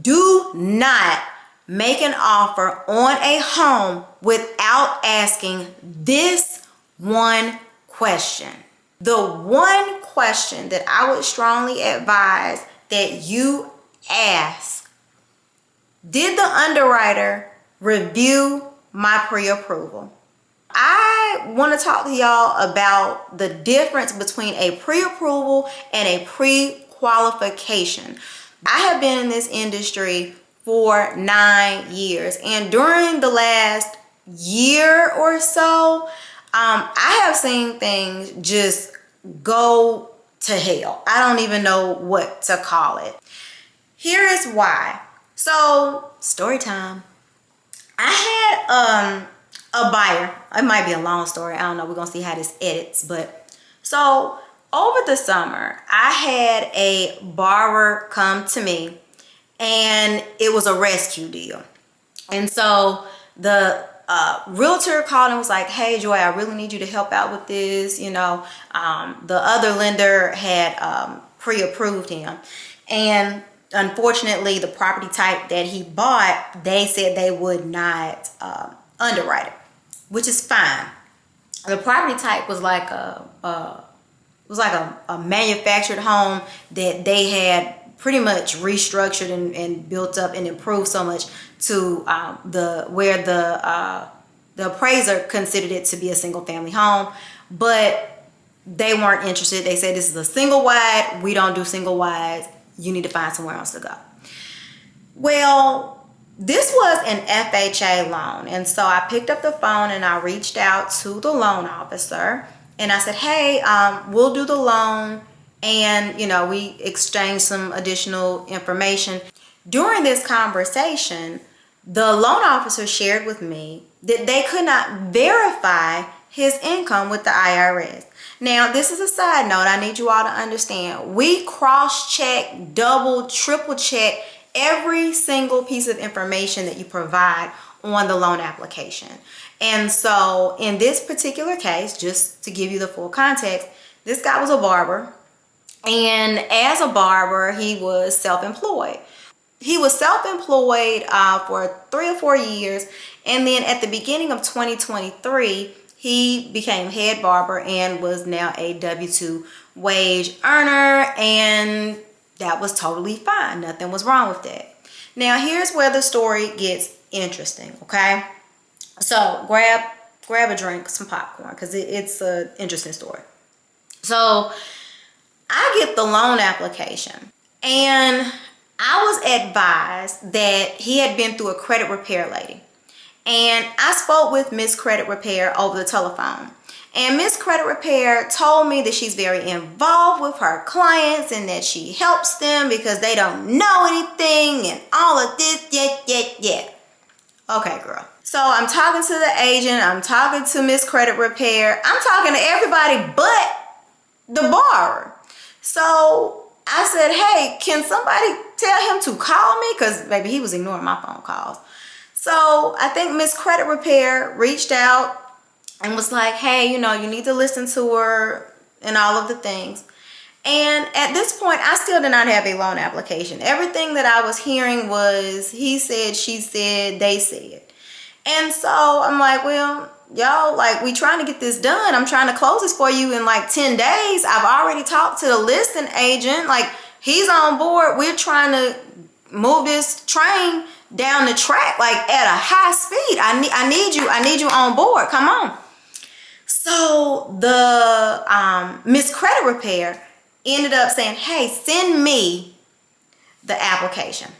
Do not make an offer on a home without asking this one question. The one question that I would strongly advise that you ask: did the underwriter review my pre-approval? I want to talk to y'all about the difference between a pre-approval and a pre-qualification. I have been in this industry for 9 years, and during the last year or so, I have seen things just go to hell. I don't even know what to call it. Here is why. So, story time. I had a buyer. It might be a long story. I don't know. We're going to see how this edits. But so over the summer, I had a borrower come to me, and it was a rescue deal. And so the realtor called and was like, hey, Joy, I really need you to help out with this. You know, the other lender had pre-approved him. And unfortunately, the property type that he bought, they said they would not underwrite it, which is fine. The property type was like a manufactured home that they had pretty much restructured and built up and improved so much to where the appraiser considered it to be a single family home, but they weren't interested. They said, this is a single wide. We don't do single wides. You need to find somewhere else to go. Well, this was an FHA loan. And so I picked up the phone and I reached out to the loan officer and I said, hey, we'll do the loan. And, you know, we exchanged some additional information. During this conversation, the loan officer shared with me that they could not verify his income with the IRS. Now, this is a side note. I need you all to understand. We cross-check, double, triple check every single piece of information that you provide on the loan application. And so in this particular case, just to give you the full context, this guy was a barber. And as a barber, he was self-employed. He was self-employed for 3 or 4 years. And then at the beginning of 2023, he became head barber and was now a W-2 wage earner. And that was totally fine. Nothing was wrong with that. Now, here's where the story gets interesting, okay? So grab a drink, some popcorn, because it's an interesting story. So I get the loan application, and I was advised that he had been through a credit repair lady. And I spoke with Miss Credit Repair over the telephone. And Miss Credit Repair told me that she's very involved with her clients and that she helps them because they don't know anything and all of this, yeah. Okay, girl. So I'm talking to the agent. I'm talking to Miss Credit Repair. I'm talking to everybody but the borrower. So I said, hey, can somebody tell him to call me? Because maybe he was ignoring my phone calls. So I think Miss Credit Repair reached out and was like, hey, you know, you need to listen to her and all of the things. And at this point, I still did not have a loan application. Everything that I was hearing was he said, she said, they said. And so I'm like, well, y'all, like, we trying to get this done. I'm trying to close this for you in like 10 days. I've already talked to the listing agent. Like, he's on board. We're trying to move this train down the track, like at a high speed. I need you on board. Come on. So the Miss Credit Repair ended up saying, hey, send me the application.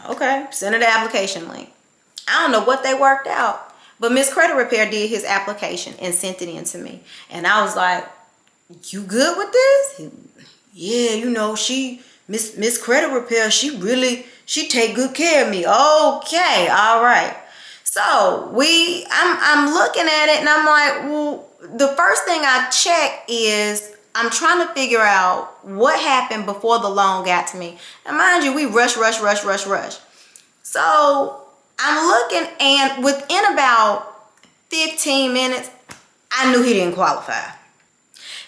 Okay, send her the application link. I don't know what they worked out, but Miss Credit Repair did his application and sent it in to me. And I was like, you good with this? Yeah, you know, Miss Credit Repair, she take good care of me. Okay, all right. So I'm looking at it and I'm like, well, the first thing I check is I'm trying to figure out what happened before the loan got to me. And mind you, we rush. So I'm looking, and within about 15 minutes, I knew he didn't qualify.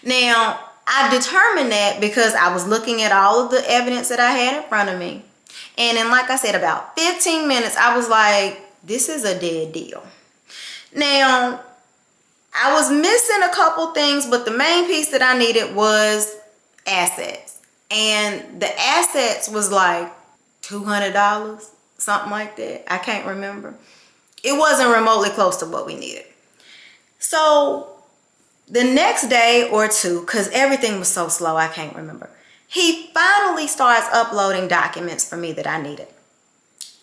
Now, I determined that because I was looking at all of the evidence that I had in front of me. And in, like I said, about 15 minutes, I was like, this is a dead deal. Now, I was missing a couple things, but the main piece that I needed was assets. And the assets was like $200, something like that. I can't remember. It wasn't remotely close to what we needed. So the next day or two, because everything was so slow, I can't remember, he finally starts uploading documents for me that I needed.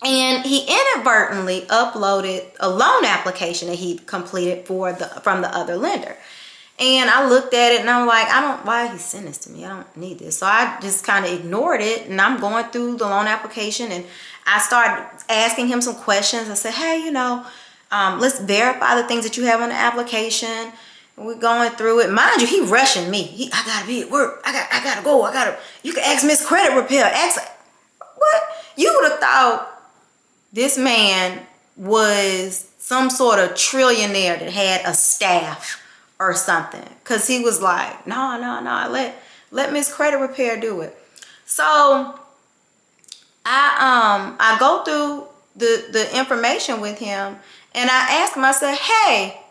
And he inadvertently uploaded a loan application that he completed from the other lender. And I looked at it and I'm like, why he sent this to me? I don't need this. So I just kind of ignored it, and I'm going through the loan application and I started asking him some questions. I said, hey, let's verify the things that you have on the application. And we're going through it. Mind you, he rushing me. I gotta be at work. I gotta go. You can ask Miss Credit Repair. What? You would have thought this man was some sort of trillionaire that had a staff or something, because he was like, no, let Miss Credit Repair do it. So I go through the information with him, and I ask him, I said, hey,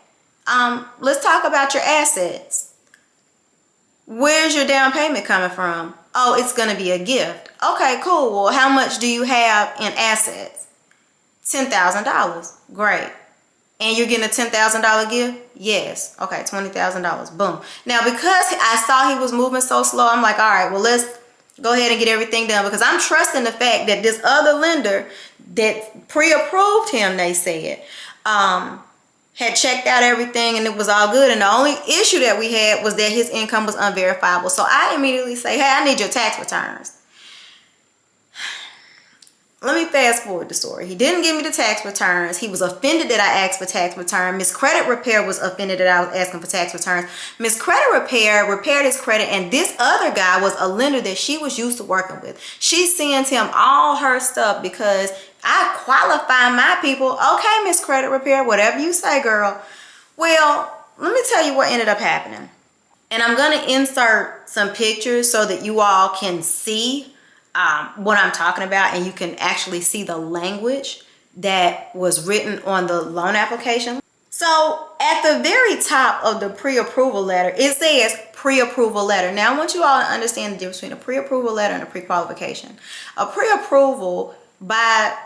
let's talk about your assets. Where's your down payment coming from? Oh, it's going to be a gift. Okay, cool. Well, how much do you have in assets? $10,000. Great. And you're getting a $10,000 gift? Yes. Okay, $20,000. Boom. Now, because I saw he was moving so slow, I'm like, all right, well, let's go ahead and get everything done, because I'm trusting the fact that this other lender that pre-approved him, they said, had checked out everything and it was all good. And the only issue that we had was that his income was unverifiable. So I immediately say, hey, I need your tax returns. Let me fast forward the story. He didn't give me the tax returns. He was offended that I asked for tax return. Miss Credit Repair was offended that I was asking for tax returns. Miss Credit Repair repaired his credit, and this other guy was a lender that she was used to working with. She sends him all her stuff because I qualify my people. Okay, Miss Credit Repair, whatever you say, girl. Well, let me tell you what ended up happening. And I'm going to insert some pictures so that you all can see what I'm talking about, and you can actually see the language that was written on the loan application. So at the very top of the pre-approval letter, it says pre-approval letter. Now I want you all to understand the difference between a pre-approval letter and a pre-qualification. A pre-approval by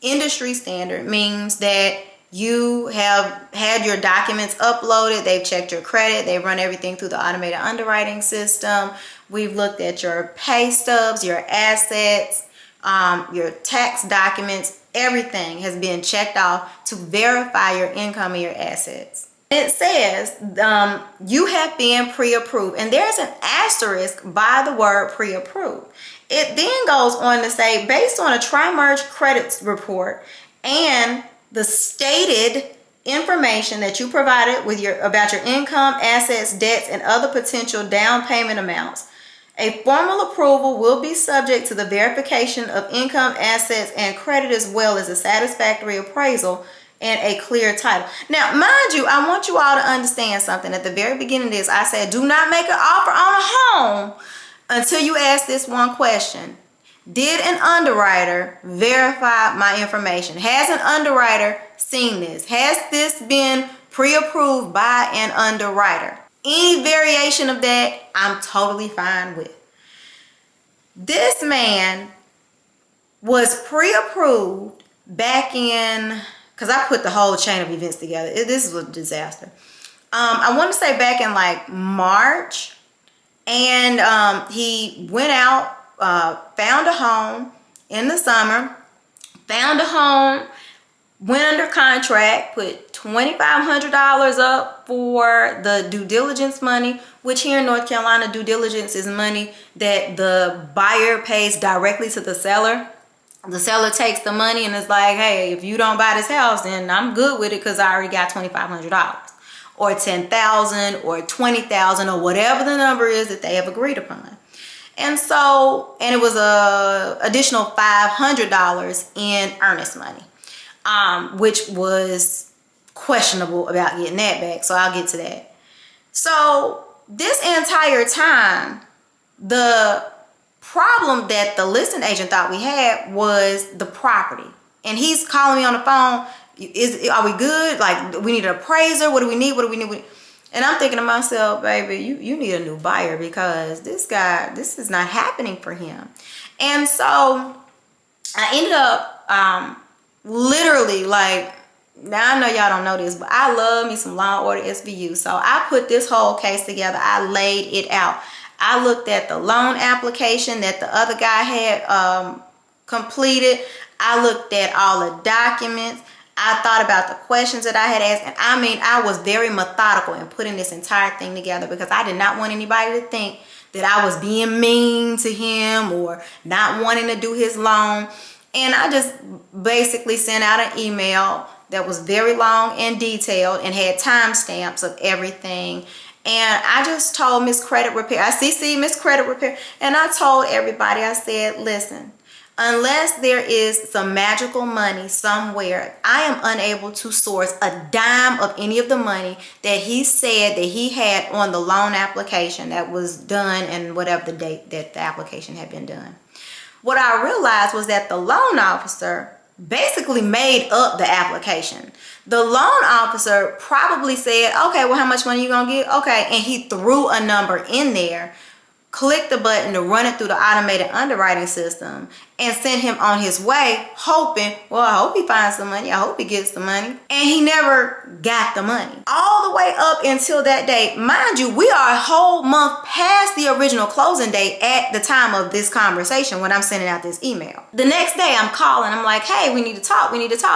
industry standard means that you have had your documents uploaded, they've checked your credit, they've run everything through the automated underwriting system. We've looked at your pay stubs, your assets, your tax documents, everything has been checked off to verify your income and your assets. It says you have been pre-approved, and there's an asterisk by the word pre-approved. It then goes on to say, based on a tri-merge credit report and the stated information that you provided with about your income, assets, debts, and other potential down payment amounts, a formal approval will be subject to the verification of income, assets, and credit, as well as a satisfactory appraisal and a clear title. Now, mind you, I want you all to understand something. At the very beginning of this, I said, do not make an offer on a home until you ask this one question. Did an underwriter verify my information? Has an underwriter seen this? Has this been pre-approved by an underwriter? Any variation of that, I'm totally fine with. This man was pre-approved back in, because I put the whole chain of events together. This was a disaster. I want to say back in like March, and he went out, found a home in the summer, found a home, went under contract, put $2,500 up for the due diligence money, which here in North Carolina, due diligence is money that the buyer pays directly to the seller. The seller takes the money and is like, hey, if you don't buy this house, then I'm good with it because I already got $2,500 or $10,000 or $20,000 or whatever the number is that they have agreed upon. And so, and it was a additional $500 in earnest money, which was questionable about getting that back. So I'll get to that. So this entire time, the problem that the listing agent thought we had was the property. And he's calling me on the phone. Are we good? Like, we need an appraiser. What do we need? What do we need? And I'm thinking to myself, baby, you need a new buyer, because this is not happening for him. And so I ended up literally, like, now I know y'all don't know this, but I love me some Law and Order SVU. So I put this whole case together. I laid it out. I looked at the loan application that the other guy had completed. I looked at all the documents. I thought about the questions that I had asked. And I mean, I was very methodical in putting this entire thing together, because I did not want anybody to think that I was being mean to him or not wanting to do his loan. And I just basically sent out an email that was very long and detailed and had timestamps of everything. And I just told Miss Credit Repair, I CC'd Miss Credit Repair, and I told everybody, I said, listen, unless there is some magical money somewhere, I am unable to source a dime of any of the money that he said that he had on the loan application that was done and whatever the date that the application had been done. What I realized was that the loan officer basically made up the application. The loan officer probably said, okay, well, how much money you gonna get? Okay, and he threw a number in there, clicked the button to run it through the automated underwriting system, and sent him on his way, hoping, well, I hope he finds the money, I hope he gets the money. And he never got the money. All the way up until that date. Mind you, we are a whole month past the original closing date at the time of this conversation when I'm sending out this email. The next day I'm calling, I'm like, hey, we need to talk.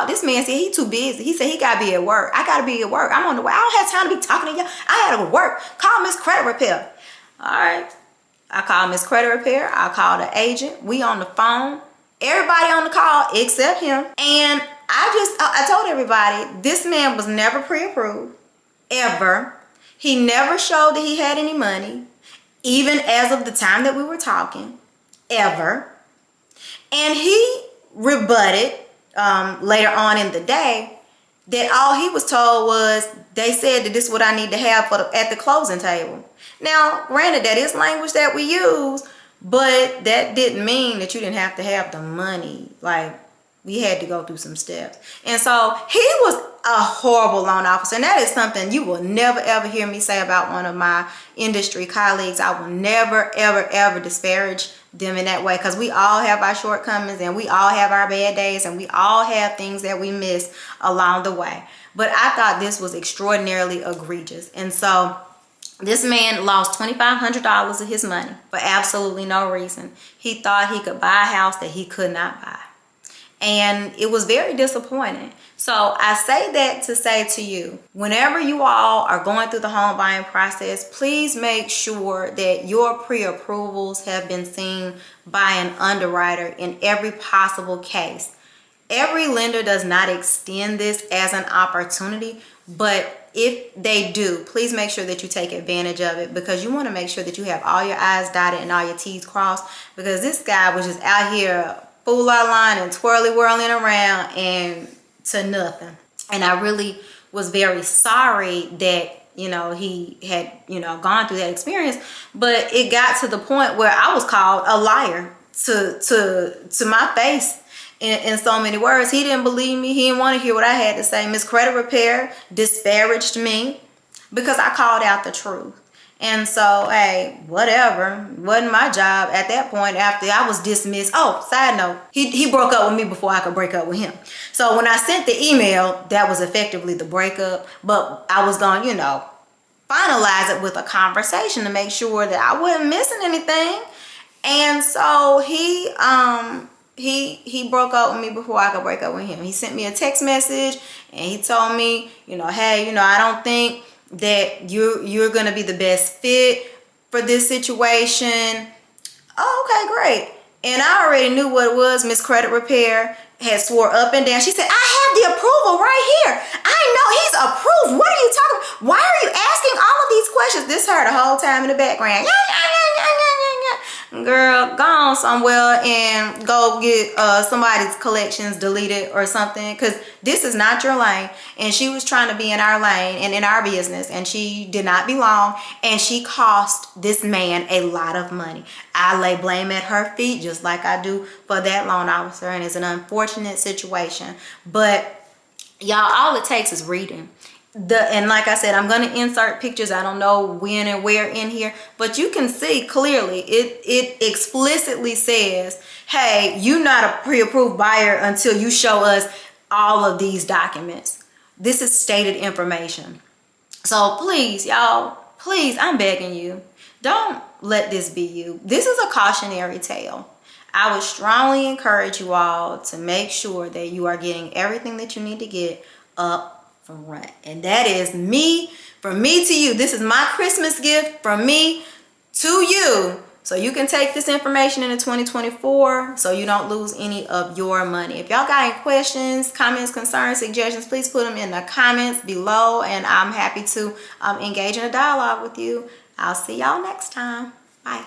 This man said he too busy. He said he gotta be at work. I gotta be at work. I'm on the way. I don't have time to be talking to you. I gotta work. Call Miss Credit Repair. All right. I called Miss Credit Repair. I called the agent. We on the phone. Everybody on the call except him. And I told everybody, this man was never pre-approved, ever. He never showed that he had any money, even as of the time that we were talking, ever. And he rebutted later on in the day that all he was told was, they said that this is what I need to have at the closing table. Now, granted, that is language that we use, but that didn't mean that you didn't have to have the money. Like, we had to go through some steps. And so he was a horrible loan officer. And that is something you will never, ever hear me say about one of my industry colleagues. I will never, ever, ever disparage them in that way, because we all have our shortcomings and we all have our bad days and we all have things that we miss along the way. But I thought this was extraordinarily egregious. And so this man lost $2,500 of his money for absolutely no reason. He thought he could buy a house that he could not buy. And it was very disappointing. So I say that to say to you, whenever you all are going through the home buying process, please make sure that your pre-approvals have been seen by an underwriter in every possible case. Every lender does not extend this as an opportunity, but if they do, please make sure that you take advantage of it, because you want to make sure that you have all your I's dotted and all your T's crossed, because this guy was just out here fool our line and whirling around and to nothing. And I really was very sorry that, he had, gone through that experience, but it got to the point where I was called a liar to my face. In so many words. He didn't believe me. He didn't want to hear what I had to say. Miss Credit Repair disparaged me because I called out the truth. And so, hey, whatever. Wasn't my job at that point after I was dismissed. Oh, side note, he broke up with me before I could break up with him. So when I sent the email, that was effectively the breakup. But I was going, finalize it with a conversation to make sure that I wasn't missing anything. And so he broke up with me before I could break up with him. He sent me a text message and he told me, hey, I don't think that you're going to be the best fit for this situation. Oh, okay, great. And I already knew what it was. Miss Credit Repair had swore up and down. She said, I have the approval right here. I know he's approved. What are you talking about? Why are you asking all of these questions? This her the whole time in the background. girl, go on somewhere and go get somebody's collections deleted or something, because this is not your lane. And she was trying to be in our lane and in our business, and she did not belong, and she cost this man a lot of money. I lay blame at her feet just like I do for that loan officer, and it's an unfortunate situation. But y'all, all it takes is reading. And like I said, I'm going to insert pictures. I don't know when and where in here, but you can see clearly it explicitly says, hey, you're not a pre-approved buyer until you show us all of these documents. This is stated information. So please, y'all, please, I'm begging you, don't let this be you. This is a cautionary tale. I would strongly encourage you all to make sure that you are getting everything that you need to get up front. And that is me, from me to you. This is my Christmas gift from me to you, so you can take this information into 2024 so you don't lose any of your money. If y'all got any questions, comments, concerns, suggestions, please put them in the comments below, and I'm happy to engage in a dialogue with you. I'll see y'all next time. Bye.